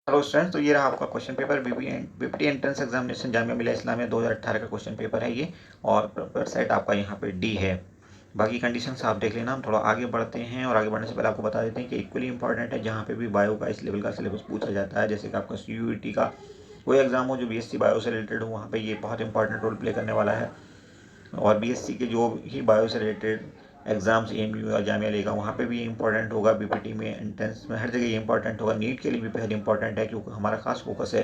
Hello students, तो ये रहा आपका question paper BPT entrance examination Jamia Millia Islamia 2018 का क्वेश्चन पेपर है ये। और पेपर सेट आपका यहाँ पे डी है। बाकी कंडीशंस आप देख लेना। हम थोड़ा आगे बढ़ते हैं और आगे बढ़ने से पहले आपको बता देते हैं कि इक्वली इंपॉर्टेंट है जहाँ पे भी बायो का इस लेवल का सिलेबस पूछा जाता है, जैसे कि आपका यूईटी का कोई एग्जाम हो जो बीएससी बायो से रिलेटेड हो, वहाँ पे ये बहुत इंपॉर्टेंट रोल प्ले करने वाला है। और बीएससी के जो ही बायो से रिलेटेड एग्जाम्स एएमयू या जामिया लेगा वहाँ पे भी इंपॉर्टेंट होगा, बीपीटी में एंट्रेंस में हर जगह ये इंपॉर्टेंट होगा। नीट के लिए भी पहले इंपॉर्टेंट है क्योंकि हमारा खास फोकस है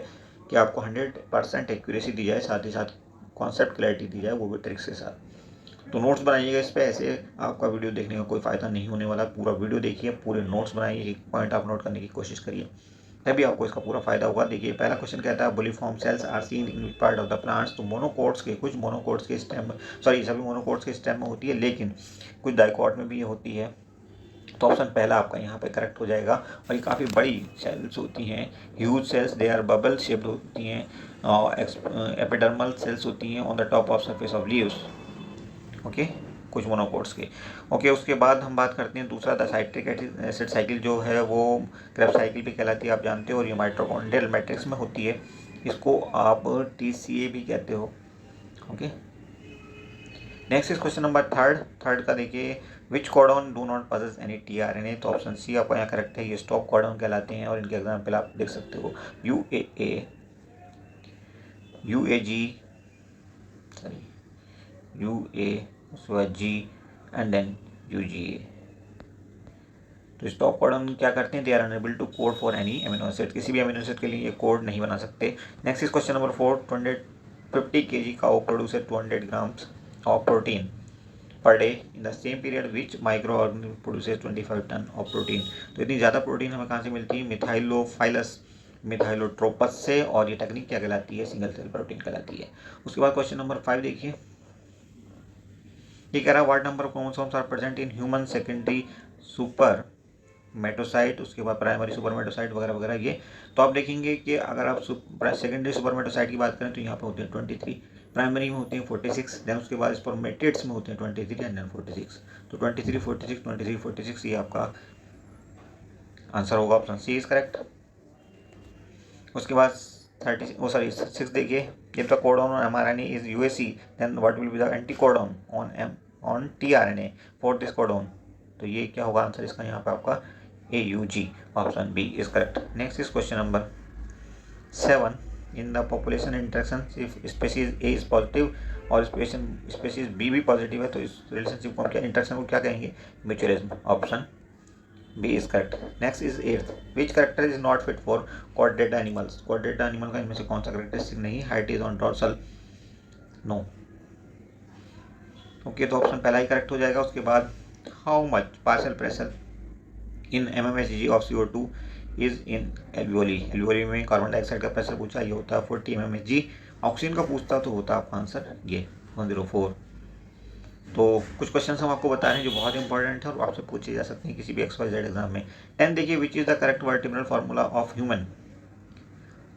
कि आपको 100% एक्यूरेसी दी जाए, साथ ही साथ कॉन्सेप्ट क्लैरिटी दी जाए, वो भी ट्रिक्स के साथ। तो नोट्स बनाइएगा इस पर, ऐसे आपका वीडियो देखने का कोई फ़ायदा नहीं होने वाला। पूरा वीडियो देखिए, पूरे नोट्स बनाइए, एक पॉइंट आप नोट करने की कोशिश करिए, तभी आपको इसका पूरा फायदा होगा। देखिए पहला क्वेश्चन कहता है bulliform cells are seen in part of the plants. तो मोनोकोट्स के कुछ मोनोकोट्स के स्टेम, सॉरी सभी मोनोकोट्स के स्टेम में होती है, लेकिन कुछ डाइकोट में भी ये होती है। तो ऑप्शन पहला आपका यहाँ पे करेक्ट हो जाएगा। और ये काफ़ी बड़ी सेल्स होती हैं, huge cells, they are bubble shaped होती हैं, एपिडर्मल सेल्स होती हैं on the top of surface of leaves. Okay, कुछ मोनोकोट्स के। ओके, उसके बाद हम बात करते हैं दूसरा, द साइट्रिक एसिड साइकिल जो है वो क्रेब्स साइकिल भी कहलाती है, आप जानते हो, और ये माइटोकॉन्ड्रियल मैट्रिक्स में होती है। इसको आप टीसीए भी कहते हो। Okay, next is question number third का देखिए, which codon do not possess any tRNA. तो ऑप्शन सी आपका यहाँ करेक्ट है, ये स्टॉप कोडॉन कहलाते हैं और इनके एग्जाम्पल आप देख सकते हो, यूएए, यूएजी, सॉरी यूए, उसके बाद जी एंड देन यूजीए। तो स्टॉप कोडॉन क्या करते हैं, they are unable to code for any amino acid, किसी भी एमिनो एसिड के लिए ये कोड नहीं बना सकते। Next is question number 4, 250 kg cow produces 200 grams of protein per day in the same period which microorganism produces 25 ton of protein. तो इतनी ज़्यादा प्रोटीन हमें कहाँ से मिलती है, मिथाइलोफाइलस मिथाइलोट्रोपस से, और ये टेक्निक क्या कहलाती है, सिंगल सेल प्रोटीन कहलाती है। उसके बाद क्वेश्चन नंबर 5 देखिए, ये कह रहा है what number of chromosomes are present in human secondary spermatocyte, उसके बाद प्राइमरी सुपर मेटोसाइट वगैरह वगैरह ये। तो आप देखेंगे कि अगर आप सेकेंडरी सुपर मेटोसाइट की बात करें तो यहाँ पे होते हैं 23, प्राइमरी में होते हैं 46, देन उसके बाद स्पर्मेटेट्स में होते हैं 23 एंड देन 46। तो 23, 46, 23, 46 ये आपका आंसर होगा, ऑप्शन सी इज करेक्ट। उसके बाद 6 देखिए, if the codon on mRNA is UAC then what will be the anticodon on tRNA for this codon। तो ये क्या होगा आंसर इसका यहाँ पे आपका AUG, option B is correct. Next is question number 7, in the population interaction if species A is positive और species B भी पॉजिटिव है, तो इस रिलेशनशिप को हम क्या, इंटरेक्शन को क्या कहेंगे, mutualism, option B is correct. Next is 8th. Which character is not fit for chordata animals? Chordata animal का इनमें से कौन सा करेक्टरिस्टिक नहीं, height is on dorsal, no। Okay, तो ऑप्शन पहला ही करेक्ट हो जाएगा। उसके बाद how much partial pressure in mmHg of CO2 is in alveoli. Alveoli में कार्बन डाइऑक्साइड का प्रेशर पूछा, ये होता है 40 mmHg। ऑक्सीजन का पूछता तो होता आपका आंसर ये 104। तो कुछ क्वेश्चन हम आपको बता रहे हैं जो बहुत इंपॉर्टेंट है और आपसे पूछे जा सकते हैं किसी भी XYZ एग्जाम में। 10 देखिए, which is the correct vertebral formula of human.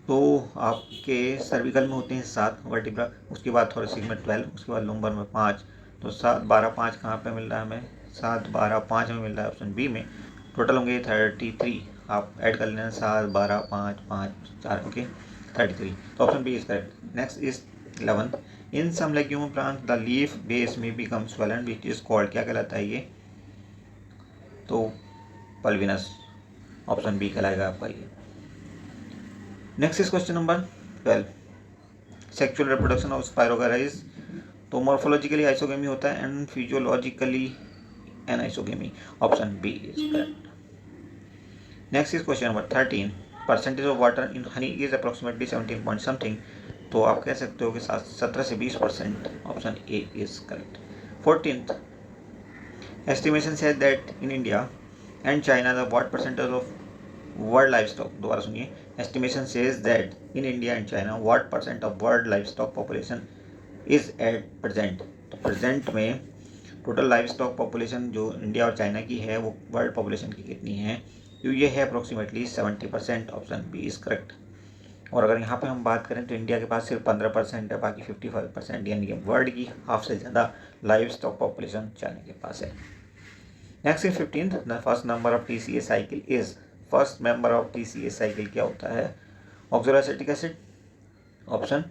तो आपके सर्विकल में होते हैं 7 वर्टिब्रा, उसके बाद थोरेसिक में 12, उसके बाद लुम्बर में 5। तो 7, 12, 5 कहाँ पे मिल रहा है हमें, 7, 12, 5 में मिल रहा है ऑप्शन बी में। टोटल होंगे 33, आप ऐड कर लेना, 7, 12, 5, 5, 4, ओके 33। तो option B is correct. Next is 11, in some legume plant the leaf base में become swollen which is called, क्या कहलाता है ये, तो पल्विनस, ऑप्शन बी कहलाएगा आपका ये। Next is question number 12, sexual reproduction of spirogyra. तो मॉर्फोलॉजिकली आइसोगेमी होता है and physiologically anisogamy, option B is correct. Next is question number 13, percentage of water in honey is approximately 17 point something. तो आप कह सकते हो कि 17 से 20%, option A is correct. 14th, estimation says that in India and China the what percentage of world livestock, दोबारा सुनिए, estimation says that in India and China what percent of world livestock population is at present। तो present में total live stock population जो India और China की है वो world population की कितनी है, तो ये है approximately 70%, option B is correct. और अगर यहाँ पे हम बात करें तो इंडिया के पास सिर्फ 15% है, बाकी 55%, यानी कि वर्ल्ड की हाफ से ज़्यादा लाइव स्टॉक पॉपुलेशन चाइना के पास है। Next in 15th, the first number of TCA cycle is first member of TCA cycle क्या होता है? ऑक्सोएसिटिक एसिड, ऑप्शन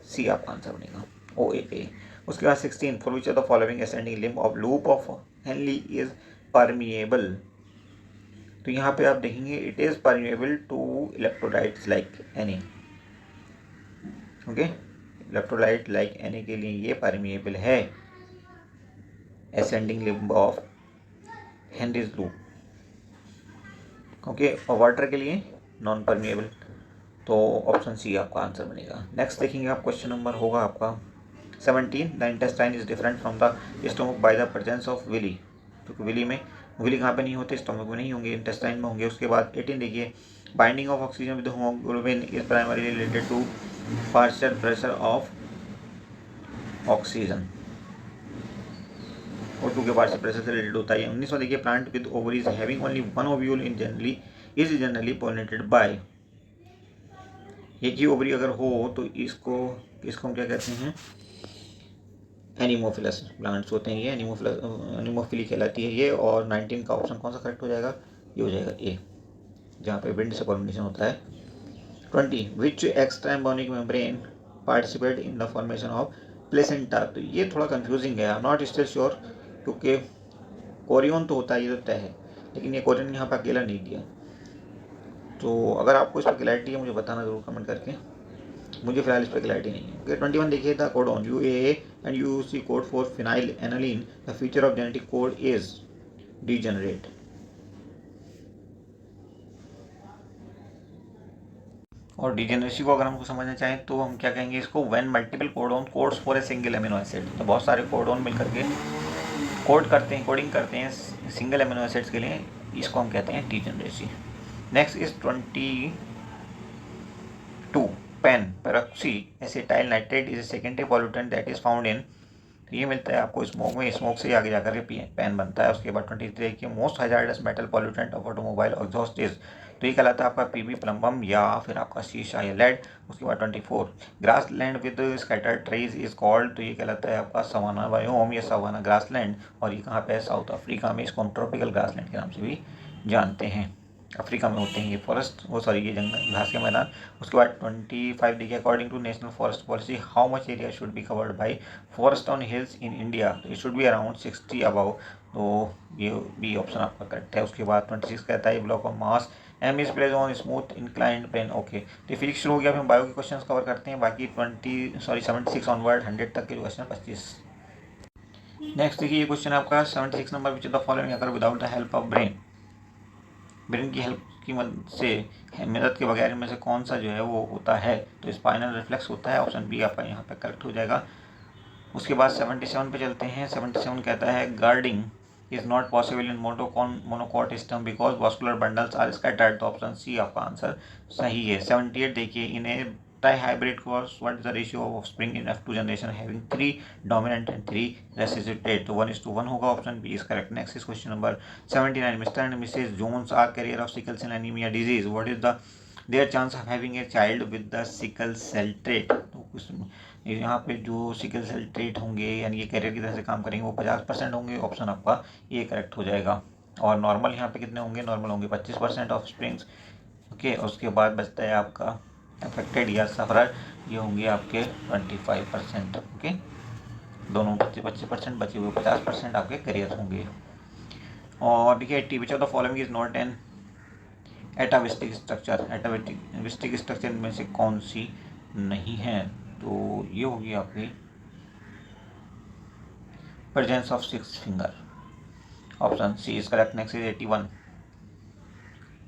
सी आपका आंसर बनेगा OAA। उसके बाद 16, for which of the following ascending limb of loop of Henle is permeable. तो यहाँ पे आप देखेंगे it is permeable to electrolytes like any. Okay, electrolyte like any के लिए ये परमिएबल है, ascending limb of Henle's loop. Okay, और वाटर के लिए नॉन परमिएबल, तो ऑप्शन सी आपका आंसर बनेगा। नेक्स्ट देखेंगे आप, क्वेश्चन नंबर होगा आपका 17, the intestine is different from the stomach by the presence of villi. क्योंकि विली कहाँ पे नहीं होते? स्टोमक में नहीं होंगे, इंटेस्टाइन में होंगे। उसके बाद 18 देखिए, binding of oxygen with haemoglobin is primary related to partial pressure of oxygen, O2 के पार्शियल प्रेशर से रिलेटेड होता है। 19वां देखिए, plant with ovaries having only one ovule in generally is generally pollinated bye. एक ही ओवरी अगर हो तो इसको हम क्या कहते हैं? एनिमोफिलस प्लांट्स होते हैं ये, एनिमोफिली कहलाती है ये। और 19 का ऑप्शन कौन सा करेक्ट हो जाएगा? ये हो जाएगा ए, जहाँ पे विंड से पॉलिनेशन होता है। 20, which extra embryonic membrane participate in the formation of placenta. तो ये थोड़ा कंफ्यूजिंग है, I am not still sure, क्योंकि कोरियन तो होता है, ये तो तय है, लेकिन ये कोरियन यहाँ पर अकेला नहीं दिया। तो अगर आपको इस पर क्लैरिटी है मुझे बताना जरूर कमेंट करके, मुझे फिलहाल इस पर क्लैरिटी नहीं है। ओके, 21 देखिए, the codon UAA and UC code for phenyl aniline, the feature of genetic code is degenerate. और डीजेनरेसी को अगर हमको समझना चाहें तो हम क्या कहेंगे इसको? When multiple codon codes for a single amino acid. तो बहुत सारे कोडोन मिल करके कोडिंग करते हैं सिंगल अमीनो एसिड्स के लिए, इसको हम कहते हैं degeneracy. Next is 22, pan peroxy acetyl nitrate is a secondary pollutant that is found in. ये मिलता है आपको स्मोक में, स्मोक से आगे जाकर के पेन बनता है। उसके बाद 23 की most hazardous metal pollutant of automobile exhaust is. तो ये कहलाता है आपका PB प्लम्बम या फिर आपका शीशा या लेड। उसके बाद 24, grass land with scattered trees is called. तो ये कहलाता है आपका सवाना बायोम या सवाना ग्रास लैंड। और ये कहाँ पे है? साउथ अफ्रीका में। इसको हम ट्रॉपिकल ग्रास लैंड के नाम से भी जानते हैं। अफ्रीका में होते हैं ये फॉरेस्ट, ये जंगल घास के मैदान। उसके बाद 25 देखिए, according to national forest policy how much area should be covered by forest on hills in India. तो it should be around 60 about. तो ये भी ऑप्शन आपका करेक्ट है। उसके बाद 26 कहता है block of mass M is place on smooth inclined plane. Okay, तो फिजिक्स शुरू हो गया, हम बायो के क्वेश्चन कवर करते हैं। बाकी 76 ऑनवर्ड 100 तक के क्वेश्चन 25। नेक्स्ट देखिए, ये क्वेश्चन आपका 76 number, which of the following अगर without the help of brain की हेल्प की मदद से मदद के बगैर में से कौन सा जो है वो होता है? तो स्पाइनल रिफ्लेक्स होता है, ऑप्शन बी आपका यहाँ पे करेक्ट हो जाएगा। उसके बाद 77 पे चलते हैं। 77 कहता है girdling is not possible in monocot system because vascular bundles are scattered. तो ऑप्शन सी आपका आंसर सही है। 78 देखिए, इन ए hybrid course what is the ratio of offspring in F2 generation having 3 dominant and 3 recessive? तो 1:1 होगा, option B is correct. Next is question number 79, Mr and Mrs Jones are carrier of sickle cell anaemia disease, what is the their chance of having a child with the sickle cell trait. तो यहाँ पे जो sickle cell trait होंगे यानी ये career की तरह से काम करेंगे वो 50% होंगे, ऑप्शन आपका ये करेक्ट हो जाएगा। और नॉर्मल यहाँ पे कितने होंगे? नॉर्मल होंगे 25% ऑफ स्प्रिंग्स। ओके, उसके बाद बचता है आपका अफेक्टेड या सफरर, ये होंगे आपके 25%। ओके, दोनों 25%, बचे हुए 50% आपके करियर होंगे। और देखिए 80, which of the following is not an atavistic structure. Atavistic structure में से कौन सी नहीं है? तो ये होगी आपकी presence of 6 finger, option C is correct. Next is 81,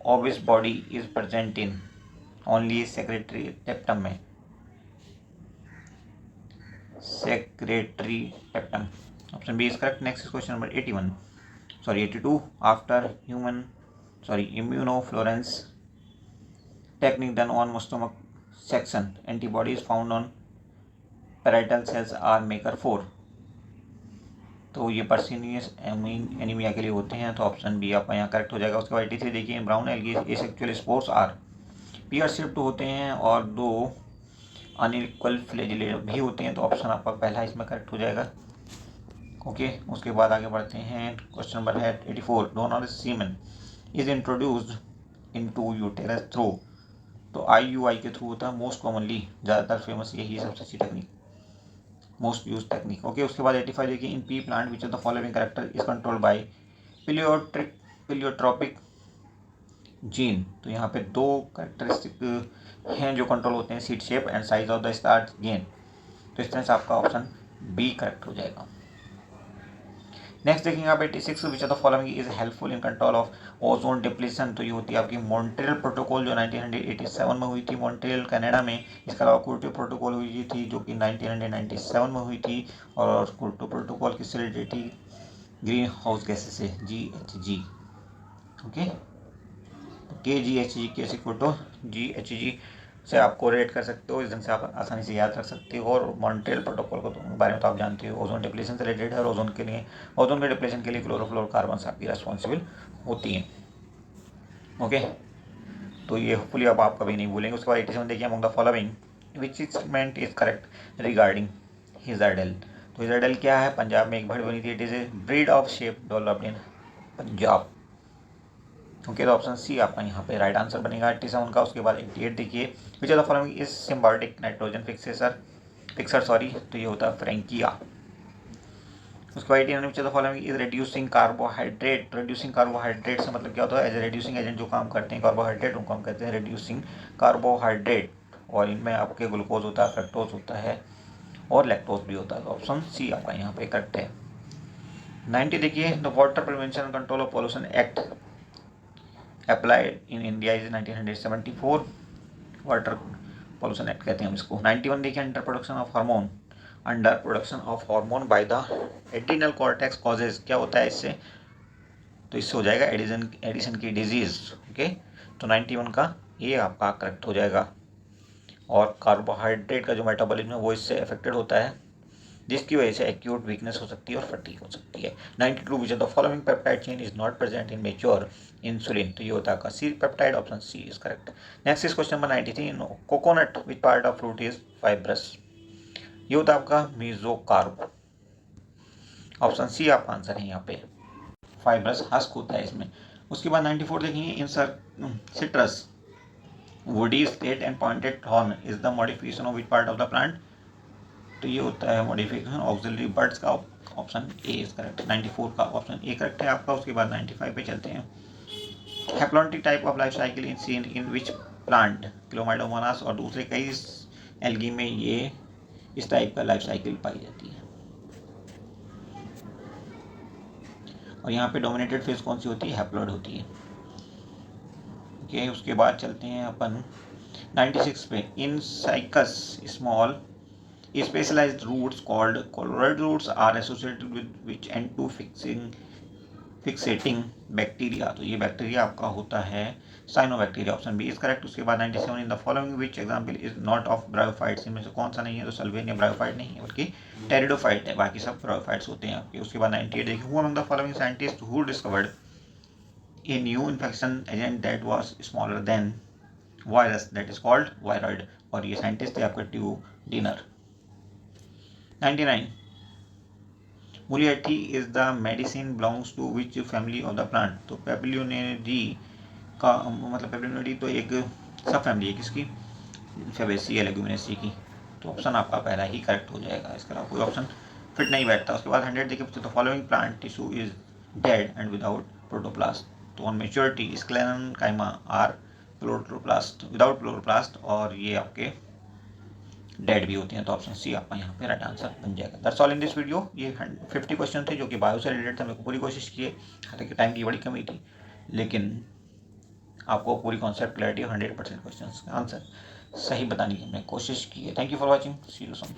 Ubisch body is present in only secretory tapetum में, secretory tapetum, option B is correct. Next question number 82, after immunofluorescence technique done on stomach section antibodies found on parietal cells are marker 4। तो ये पर्सिनियस anaemia के लिए होते हैं, तो option B आपका यहाँ करेक्ट हो जाएगा। उसके बाद 83 देखिए, brown algae asexual spores are pear shaped होते हैं और 2 अनइक्वल फ्लैजिलेट भी होते हैं, तो ऑप्शन आपका पहला इसमें करेक्ट हो जाएगा। ओके, उसके बाद आगे बढ़ते हैं। क्वेश्चन नंबर है 84, donor semen is introduced into uterus through, तो IUI के थ्रू होता है मोस्ट कॉमनली, ज़्यादातर फेमस यही सबसे अच्छी technique, most use technique. Okay, उसके बाद 85 देखिए, in pea plant which of the following character is control by pleiotropic gene. तो यहाँ पे दो कैरेक्टरिस्टिक हैं जो कंट्रोल होते हैं, seed shape and size of the starch gain. तो इस तरह से आपका ऑप्शन बी करेक्ट हो जाएगा। नेक्स्ट देखेंगे आप 86, विच of the following is helpful in control of ozone depletion. तो ये होती है आपकी मॉन्ट्रियल प्रोटोकॉल जो 1987 में हुई थी मॉन्ट्रियल कनाडा में। इसके अलावा क्योटो प्रोटोकॉल हुई थी जो कि 1997 में हुई थी, और क्योटो प्रोटोकॉल किससे रिलेटेड थी, ग्रीन हाउस गैसेस से, GHG। ओके, KGHG कैसे क्योटो GHG से आप कोरिलेट कर सकते हो, इस ढंग से आप आसानी से याद रख सकते हो। और मॉन्ट्रियल प्रोटोकॉल को बारे में तो आप जानते हो, ओजोन डिप्लीशन से रिलेटेड है, और ओजोन के डिप्लीशन के लिए क्लोरोफ्लोरोकार्बन्स आपकी रेस्पॉन्सिबल होती हैं। ओके, तो ये होपफुली अब आप कभी नहीं भूलेंगे। उसके बाद 87 देखिए, among the following which statement is correct regarding हिजरडेल। तो हिजरडेल क्या है, पंजाब में एक भेड़ बनी थी, it is a breed of shape developed in Punjab. Okay, तो ऑप्शन सी आपका यहाँ पे राइट आंसर बनेगा 87 का। उसके बाद 88 देखिए, विच of the following is symbiotic nitrogen fixer sorry, तो ये होता है फ्रेंकिया। उसके बाद 89 विच of the following is reducing carbohydrate. Reducing carbohydrate से मतलब क्या होता है, एज ए रिड्यूसिंग एजेंट जो काम करते हैं कार्बोहाइड्रेट उनको हम कहते हैं रिड्यूसिंग कार्बोहाइड्रेट, और इनमें आपके ग्लूकोज होता है, फ्रक्टोज होता है, और लैक्टोज भी होता है। तो ऑप्शन सी आपका यहाँ पे करेक्ट है। 90 देखिए, the water prevention control of pollution act applied in India is 1974, water pollution act कहते हैं हम इसको। 91 देखिए, under production of hormone by the adrenal cortex causes, क्या होता है इससे, तो इससे हो जाएगा एडिसन की डिजीज। ओके, तो 91 का ये आपका करेक्ट हो जाएगा। और कार्बोहाइड्रेट का जो मेटाबॉलिज्म है वो इससे अफेक्टेड होता है, जिसकी वजह से एक्यूट वीकनेस हो सकती है और फटीग हो सकती है। 92 which of the following peptide chain is not present in mature insulin. तो ये होता है C peptide, option C is correct. Next is question number 93, coconut which part of fruit is fibrous. ये होता है आपका मीजोकार्ब, ऑप्शन सी आपका answer है यहाँ पे, फाइब्रस हस्क होता है इसमें। उसके बाद 94 देखेंगे, इन citrus woody straight and pointed horn is the modification of which part of the plant. तो ये होता है मॉडिफिकेशन ऑक्सिलरी बर्ड्स का, ऑप्शन ए इज करेक्ट। 94 का ऑप्शन ए करेक्ट है आपका। उसके बाद 95 पे चलते हैं, haplontic type of life cycle in seen in which plant, chlamydomonas और दूसरे कई एल्गी में ये इस टाइप का लाइफ साइकिल पाई जाती है। और यहाँ पे डोमिनेटेड फेज कौन सी होती है, हैप्लॉइड होती है। ओके, उसके बाद चलते हैं अपन 96 पे, इन cycas small specialized roots called colloid roots are associated with which end to fixating bacteria। तो ये बैक्टीरिया आपका होता है cyanobacteria, option B is correct. उसके बाद 97, in the following which example is not of bryophytes, इनमें से कौन सा नहीं है, तो सल्वेनिया ब्रायोफाइट नहीं है बल्कि टेरिडोफाइट है, बाकी सब ब्रायोफाइट्स होते हैं आपके। उसके बाद 98 देखिए, who among the following scientist who discovered a new infection agent that was smaller than virus that is called viroid. और ये साइंटिस्ट थे आपके ट्यूडिनर। 99, मुलियठी is the medicine belongs to which family of the plant. तो papilionaceae का मतलब पेपिलियोनेरी तो एक सब फैमिली है किसकी, फेबेसी या लेग्यूमिनेसी की। तो ऑप्शन आपका पहला ही करेक्ट हो जाएगा, इसके अलावा कोई ऑप्शन फिट नहीं बैठता। उसके बाद 100 देखिए, तो following plant tissue is dead and without protoplast. तो on maturity sclerenchyma are chloroplast without chloroplast, और ये आपके डेड भी होती हैं। तो ऑप्शन सी आपका यहाँ पे राइट आंसर बन जाएगा। That's all in this video. ये 50 क्वेश्चन थे जो कि बायो से रिलेटेड थे। मेरे को पूरी कोशिश की है, हालांकि टाइम की बड़ी कमी थी, लेकिन आपको पूरी कॉन्सेप्ट क्लैरिटी और 100% क्वेश्चन का आंसर सही बताने की हमने कोशिश की है। Thank you for watching, see you soon.